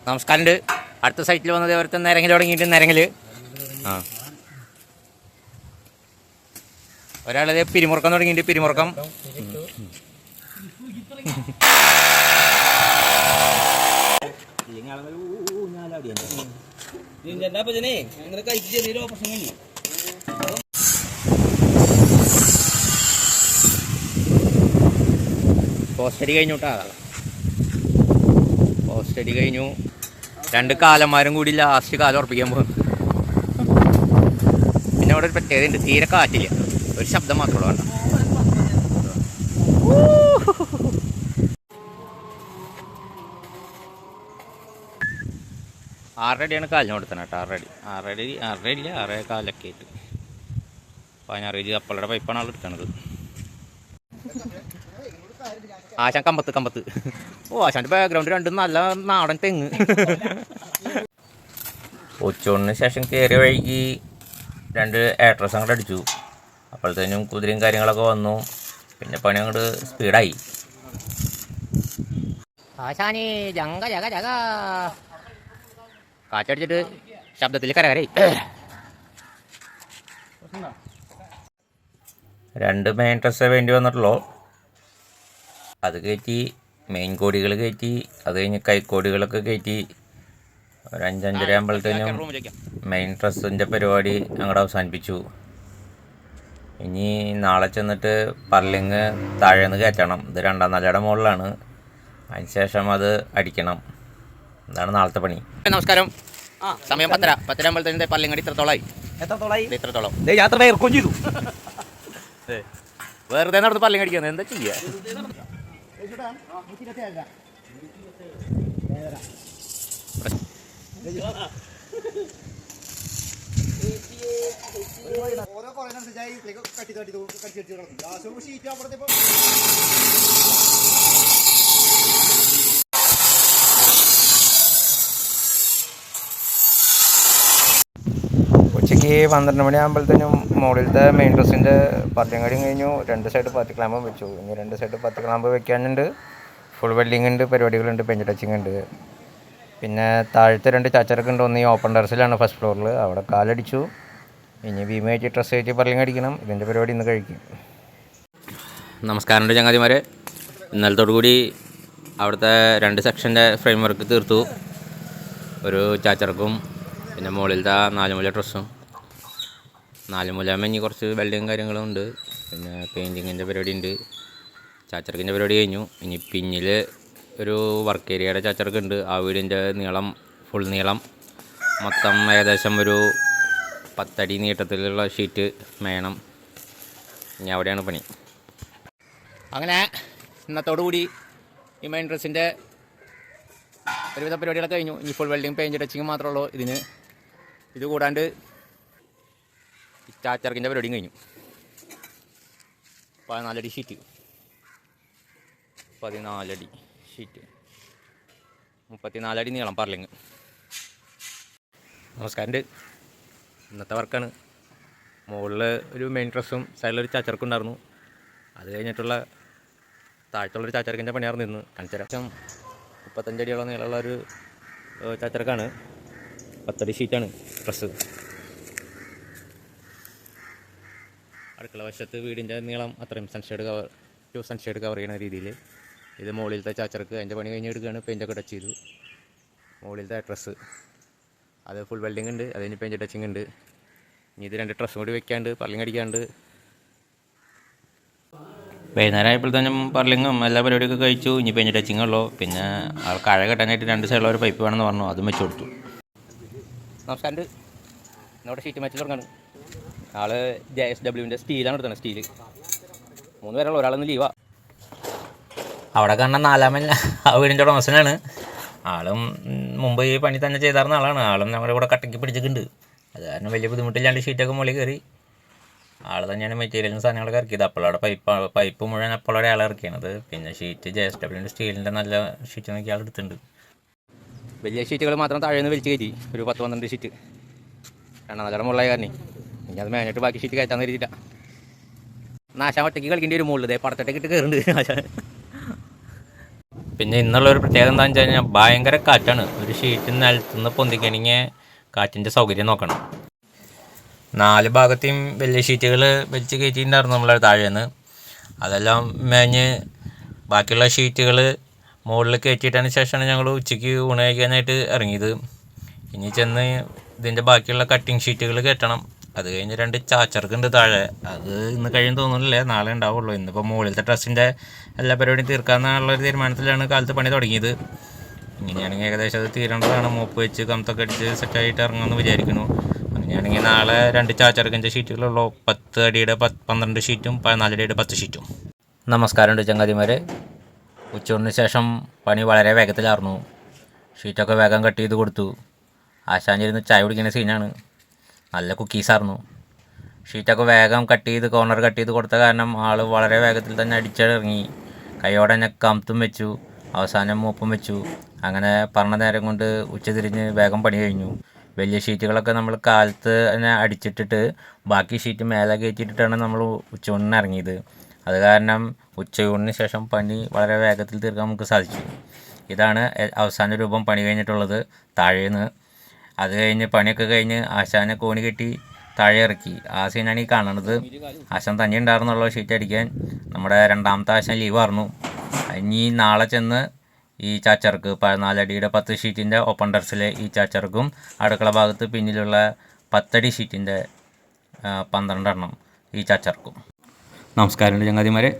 നമസ്കാരമുണ്ട്. അടുത്ത സൈറ്റിൽ വന്നത് ഇവർക്ക് നിരങ്ങൽ തുടങ്ങിയിട്ട് നിരങ്ങൽ ഒരാളത് പിരിമുറുക്കം തുടങ്ങിയിട്ട് പിരിമുറുക്കം. പോസ്റ്റടി കഴിഞ്ഞു കേട്ടോ. പോസ്റ്റടി കഴിഞ്ഞു. 2 കാലന്മാരും കൂടി ലാസ്റ്റ് കാലം ഉറപ്പിക്കാൻ പോകും. പിന്നെ അവിടെ ഒരു പ്രത്യേകതയുണ്ട്, തീരെ കാറ്റില്ല, ഒരു ശബ്ദം മാത്രമേ ഉള്ളൂ. വേണ്ട 6 കാലിന് കൊടുത്തണം കേട്ടോ. 6 ഇല്ല 6 കാലൊക്കെ ആയിട്ട് 16 അപ്പളുടെ പൈപ്പാണ് ആൾ എടുക്കണത്. ആശാൻ കമ്പത്ത്. ആശാന്റെ ബാക്ക്ഗ്രൗണ്ട് 2 നല്ല നാടൻ തെങ്ങ്. ഉച്ചൂണിന് ശേഷം കയറി വൈകി 2 ഏട്രസ് അങ്ങോട്ട് അടിച്ചു. അപ്പോഴത്തേനും കുതിരയും കാര്യങ്ങളൊക്കെ വന്നു. പിന്നെ പണി അങ്ങോട്ട് സ്പീഡായി. ആശാനി ജങ്ക ജഗ ജഗ കാറ്റടിച്ചിട്ട് ശബ്ദത്തിൽ കരകരായി. 2 മെയിൻ ഡ്രസ്സേ വേണ്ടി വന്നിട്ടുള്ളൂ. അത് കയറ്റി, മെയിൻ കോടികൾ കയറ്റി, അത് കഴിഞ്ഞ് കൈക്കോടികളൊക്കെ കയറ്റി ഒരു 5-5:30 ആകുമ്പോഴത്തേനും മെയിൻ ഡ്രസ്സിൻ്റെ പരിപാടി അങ്ങോട്ട് അവസാനിപ്പിച്ചു. ഇനി നാളെ ചെന്നിട്ട് പർലിങ് താഴേന്ന് കയറ്റണം. ഇത് 2ാം നിലയുടെ മുകളിലാണ്. അതിനുശേഷം അത് അടിക്കണം. ഇതാണ് നാളത്തെ പണി. നമസ്കാരം. സമയം 10:30 ആകുമ്പോഴത്തേനും പർലിങ്ങടി ഇത്രത്തോളം യാത്ര ഇറക്കുകയും ചെയ്തു. വെറുതെ നടന്ന് പർലിങ് അടിക്കുന്നത് എന്താ ചെയ്യുക? ഉച്ചയ്ക്ക് 12 മണിയാകുമ്പോഴത്തേനും മുകളിലത്തെ മെയിൻ ഡ്രസ്സിൻ്റെ പർലിങ്ങടിയും കഴിഞ്ഞു. 2 സൈഡ് പത്തി ക്ലാമ്പ് വെച്ചു. ഇനി 2 സൈഡ് പത്തി ക്ലാമ്പ് വെക്കാനുണ്ട്. ഫുൾ വെൽഡിങ് ഉണ്ട്, പരിപാടികളുണ്ട്, പെയിൻറ്റ് ടച്ചിങ് ഉണ്ട്. പിന്നെ താഴത്തെ 2 ചാച്ചറൊക്കെ ഉണ്ട്. ഒന്ന് ഈ ഓപ്പൺ ടെറസിലാണ് ഫസ്റ്റ് ഫ്ലോറിൽ, അവിടെ കാലടിച്ചു. ഇനി ഭീമ കയറ്റി ഡ്രസ്സ് കയറ്റി പർലിങ് അടിക്കണം. ഇതിൻ്റെ പരിപാടി ഇന്ന് കഴിക്കും. നമസ്കാരമുണ്ട് ചങ്ങാതിമാരെ. ഇന്നലത്തോടുകൂടി അവിടുത്തെ 2 സെക്ഷൻ്റെ ഫ്രെയിം വർക്ക് തീർത്തു. ഒരു ചാച്ചർക്കും പിന്നെ മുകളിലത്തെ 4 മൂല ഡ്രസ്സും. 4 മൂല ഇനി കുറച്ച് വെൽഡിങ് കാര്യങ്ങളും ഉണ്ട്. പിന്നെ പെയിൻറ്റിങ്ങിൻ്റെ പരിപാടി ഉണ്ട്. ചാച്ചർക്കിൻ്റെ പരിപാടി കഴിഞ്ഞു. ഇനി പിന്നിൽ ഒരു വർക്ക് ഏരിയയുടെ ചാച്ചർക്ക് ഉണ്ട്. ആ വീടിൻ്റെ നീളം, ഫുൾ നീളം മൊത്തം ഏകദേശം ഒരു 10 അടി നീട്ടത്തിലുള്ള ഷീറ്റ് മേയണം. ഇനി അവിടെയാണ് പണി. അങ്ങനെ ഇന്നത്തോടുകൂടി ഈ മെയിൻ ഡ്രസ്സിൻ്റെ ഒരുവിധ പരിപാടികളൊക്കെ കഴിഞ്ഞു. ഇനി ഫുൾ വെൽഡിങ് പെയിൻറ്റ് ടച്ചിങ് മാത്രമേ ഉള്ളൂ ഇതിന്. ഇത് കൂടാണ്ട് ചാച്ചർക്കിൻ്റെ പരിപാടിയും കഴിഞ്ഞു. 14 അടി ഷീറ്റ്, 14 അടി ഷീറ്റ്, 34 അടി നീളം പർലിങ്. നമസ്കാരമുണ്ട്. ഇന്നത്തെ വർക്കാണ്. മുകളിൽ ഒരു മെയിൻ ഡ്രസ്സും സൈഡിലൊരു ചാച്ചർക്കും ഉണ്ടായിരുന്നു. അത് കഴിഞ്ഞിട്ടുള്ള താഴത്തുള്ളൊരു ചാച്ചർക്കിൻ്റെ പണിയായിരുന്നു ഇന്ന്. കാണിച്ചുതരാം. 35 അടിയോളം നീളമുള്ള ഒരു ചാച്ചർക്കാണ്. 10 അടി ഷീറ്റാണ് ഡ്രസ്സ്. അടുക്കള വശത്ത് വീടിൻ്റെ നീളം അത്രയും സൺഷെയ്ഡ് കവർ ചെയ്യുന്ന രീതിയിൽ. ഇത് മുകളിലത്തെ ചാച്ചർക്ക് അതിൻ്റെ പണി കഴിഞ്ഞ് എടുക്കുകയാണ്. പെയിൻറ്റൊക്കെ ടച്ച് ചെയ്തു. മുകളിലത്തെ ഡ്രസ്സ് അത് ഫുൾ വെൽഡിങ് ഉണ്ട്. അതിന് പെയിൻറ്റ് ടച്ചിങ് ഉണ്ട്. ഇനി ഇത് 2 ഡ്രസ്സും കൂടി വെക്കാണ്ട് പർലിങ് അടിക്കാണ്ട്. വൈകുന്നേരം ആയപ്പോഴത്തേനും പർലിങ്ങും എല്ലാ പരിപാടിയൊക്കെ കഴിച്ചു. ഇനി പെയിൻറ്റ് ടച്ചിങ് ഉള്ളൂ. പിന്നെ ആൾ കഴ കെട്ടാനായിട്ട് 2 സൈഡിലുള്ള ഒരു പൈപ്പ് വേണമെന്ന് പറഞ്ഞു. അതും വെച്ച് കൊടുത്തു. നമസ്കാരം. ഇന്നവിടെ ഷീറ്റ് മാച്ചിൽ തുടങ്ങാണ്. ആൾ JSWൻ്റെ സ്റ്റീലാണ് എടുത്തത്. സ്റ്റീൽ 3 പേരുള്ള, ഒരാളൊന്ന് ലീവാ. അവിടെ കാണുന്ന 4-ാമൻ ആ വീടിൻ്റെ ഉടമസ്ഥനാണ്. ആളും മുമ്പ് ഈ പണി തന്നെ ചെയ്തായിരുന്ന ആളാണ്. ആളും ഞങ്ങളുടെ കൂടെ കട്ടയ്ക്ക് പിടിച്ചിട്ടുണ്ട്. അത് കാരണം വലിയ ബുദ്ധിമുട്ടില്ലാണ്ട് ഷീറ്റൊക്കെ മുകളിൽ കയറി. ആൾ തന്നെയാണ് മെറ്റീരിയലും സാധനങ്ങളൊക്കെ ഇറക്കിയത്. അപ്പോഴവിടെ പൈപ്പ് മുഴുവൻ അപ്പോഴവിടെ ആൾ ഇറക്കിയത്. പിന്നെ ഷീറ്റ് JSWൻ്റെ സ്റ്റീലിൻ്റെ നല്ല ഷീറ്റ് നോക്കി ആൾ എടുത്തിട്ടുണ്ട്. വലിയ ഷീറ്റുകൾ മാത്രം താഴെ നിന്ന് വലിച്ച് കയറ്റി. ഒരു 10-12 ഷീറ്റ് 2 നിലയുടെ മുകളിലായ കാരണം ഇനി അത് മേനായിട്ട് ബാക്കി ഷീറ്റ് കയറ്റാൻ കരുതിയില്ല. നാശാൻ ഒറ്റയ്ക്ക് കളിക്കേണ്ടി വരും. മുകളിൽ പടത്തൊക്കെ ഇട്ട് കയറുന്നുണ്ട്. പിന്നെ ഇന്നുള്ളൊരു പ്രത്യേകത എന്താണെന്ന് വെച്ച് കഴിഞ്ഞാൽ ഭയങ്കര കാറ്റാണ്. ഒരു ഷീറ്റ് നിലത്തുനിന്ന് പൊന്തിക്കണമെങ്കിൽ കാറ്റിൻ്റെ സൗകര്യം നോക്കണം. 4 ഭാഗത്തെയും വലിയ ഷീറ്റുകൾ വലിച്ച് കയറ്റിയിട്ടുണ്ടായിരുന്നു നമ്മളെ താഴേന്ന്. അതെല്ലാം മേഞ്ഞ് ബാക്കിയുള്ള ഷീറ്റുകൾ മുകളിൽ കയറ്റിയിട്ടതിന് ശേഷമാണ് ഞങ്ങൾ ഉച്ചയ്ക്ക് ഊണ് കഴിക്കാനായിട്ട് ഇറങ്ങിയത്. ഇനി ചെന്ന് ഇതിൻ്റെ ബാക്കിയുള്ള കട്ടിങ് ഷീറ്റുകൾ കയറ്റണം. അത് കഴിഞ്ഞ് 2 ചാച്ചർക്കുണ്ട് താഴെ. അത് ഇന്ന് കഴിയും തോന്നുന്നില്ല, നാളെ ഉണ്ടാവുള്ളൂ. ഇന്നിപ്പോൾ മുകളിലത്തെ ഡ്രസ്സിൻ്റെ എല്ലാ പരിപാടിയും തീർക്കാമെന്നുള്ളൊരു തീരുമാനത്തിലാണ് കാലത്ത് പണി തുടങ്ങിയത്. ഇങ്ങനെയാണെങ്കിൽ ഏകദേശം അത് തീരേണ്ടതാണ്. മോപ്പ് വെച്ച് കമത്തൊക്കെ അടിച്ച് സെറ്റായിട്ട് ഇറങ്ങുമെന്ന് വിചാരിക്കുന്നു. അങ്ങനെയാണെങ്കിൽ നാളെ 2 ചാച്ചർക്കിൻ്റെ ഷീറ്റുകളുള്ളൂ. 10 അടിയുടെ 12 ഷീറ്റും 14 അടിയുടെ 10 ഷീറ്റും. നമസ്കാരമുണ്ട് ചങ്ങാതിമാരെ. ഉച്ചയൂണിന് ശേഷം പണി വളരെ വേഗത്തിലായിരുന്നു. ഷീറ്റൊക്കെ വേഗം കട്ട് ചെയ്ത് കൊടുത്തു. ആശാനിരുന്ന് ചായ കുടിക്കുന്ന സീനാണ്. നല്ല കുക്കീസായിരുന്നു. ഷീറ്റൊക്കെ വേഗം കട്ട് ചെയ്ത് കോർണർ കട്ട് ചെയ്ത് കൊടുത്ത കാരണം ആൾ വളരെ വേഗത്തിൽ തന്നെ അടിച്ചിറങ്ങി. കൈയോടെ തന്നെ കമത്തും വെച്ചു, അവസാനം മൂപ്പും വെച്ചു. അങ്ങനെ പറഞ്ഞ നേരം കൊണ്ട് ഉച്ച തിരിഞ്ഞ് വേഗം പണി കഴിഞ്ഞു. വലിയ ഷീറ്റുകളൊക്കെ നമ്മൾ കാലത്ത് തന്നെ അടിച്ചിട്ടിട്ട് ബാക്കി ഷീറ്റ് മേലെ കയറ്റിയിട്ടിട്ടാണ് നമ്മൾ ഉച്ചയൂണിന് ഇറങ്ങിയത്. അത് കാരണം ഉച്ചയൂണിന് ശേഷം പണി വളരെ വേഗത്തിൽ തീർക്കാൻ നമുക്ക് സാധിച്ചു. ഇതാണ് അവസാന രൂപം പണി കഴിഞ്ഞിട്ടുള്ളത് താഴേന്ന്. അത് കഴിഞ്ഞ് പണിയൊക്കെ കഴിഞ്ഞ് ആശാനെ കോണി കെട്ടി താഴെ ഇറക്കി. ആ സീനാണ് ഈ കാണുന്നത്. ആശാൻ തന്നെ ഉണ്ടായിരുന്നുള്ളൂ ഷീറ്റ് അടിക്കാൻ. നമ്മുടെ 2ാമത്തെ ആശാൻ ലീവായിരുന്നു. ഇനി നാളെ ചെന്ന് ഈ ചാച്ചർക്ക് 14 അടിയുടെ 10 ഷീറ്റിൻ്റെ ഓപ്പൺ ടെറസിലെ ഈ ചാച്ചർക്കും അടുക്കള ഭാഗത്ത് പിന്നിലുള്ള 10 അടി ഷീറ്റിൻ്റെ 12 എണ്ണം ഈ ചാച്ചർക്കും. നമസ്കാരമുണ്ട് ചങ്ങാതിമാരെ.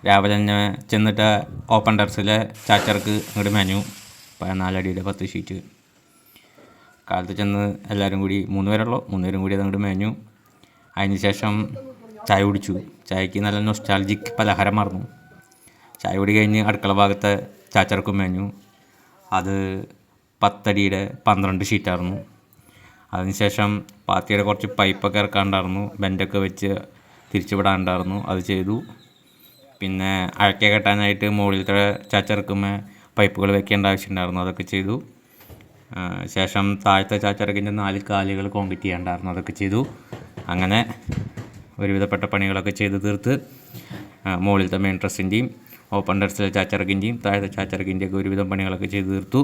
രാവിലെ തന്നെ ചെന്നിട്ട് ഓപ്പൺ ടെറസിലെ ചാച്ചർക്ക് അങ്ങോട്ട് മെനു 14 അടിയുടെ 10 ഷീറ്റ്. കാലത്ത് ചെന്ന് എല്ലാവരും കൂടി 3 പേരുള്ളൂ, 3 പേരും കൂടി അതങ്ങോട്ട് മേഞ്ഞു. അതിന് ശേഷം ചായ കുടിച്ചു. ചായക്ക് നല്ല നൊസ്റ്റാൾജിക് പലഹാരമായിരുന്നു. ചായ കുടി കഴിഞ്ഞ് അടുക്കള ഭാഗത്തെ ചാച്ചർക്കും മേഞ്ഞു. അത് 10 അടിയുടെ 12 ഷീറ്റായിരുന്നു. അതിന് ശേഷം പാത്തിയുടെ കുറച്ച് പൈപ്പൊക്കെ ഇറക്കാനുണ്ടായിരുന്നു, ബെൻഡൊക്കെ വെച്ച് തിരിച്ചു വിടാനുണ്ടായിരുന്നു. അത് ചെയ്തു. പിന്നെ അഴക്ക കെട്ടാനായിട്ട് മുകളിലത്തെ ചാച്ചർക്കുമ്പോൾ പൈപ്പുകൾ വെക്കേണ്ട ആവശ്യമുണ്ടായിരുന്നു, അതൊക്കെ ചെയ്തു. ശേഷം താഴത്തെ ചാച്ചറക്കിൻ്റെ 4 കാലുകൾ കോൺക്രീറ്റ് ചെയ്യാനുണ്ടായിരുന്നു, അതൊക്കെ ചെയ്തു. അങ്ങനെ ഒരുവിധപ്പെട്ട പണികളൊക്കെ ചെയ്ത് തീർത്ത് മുകളിലത്തെ മെയിൻ ഡ്രസ്സിൻ്റെയും ഓപ്പൺ ടെറസിലെ ചാച്ചറക്കിൻ്റെയും താഴത്തെ ചാച്ചറക്കിൻ്റെയൊക്കെ ഒരുവിധം പണികളൊക്കെ ചെയ്ത് തീർത്തു.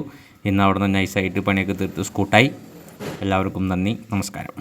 ഇന്ന് അവിടെ നിന്ന് നൈസായിട്ട് പണിയൊക്കെ തീർത്ത് സ്കൂട്ടായി. എല്ലാവർക്കും നന്ദി, നമസ്കാരം.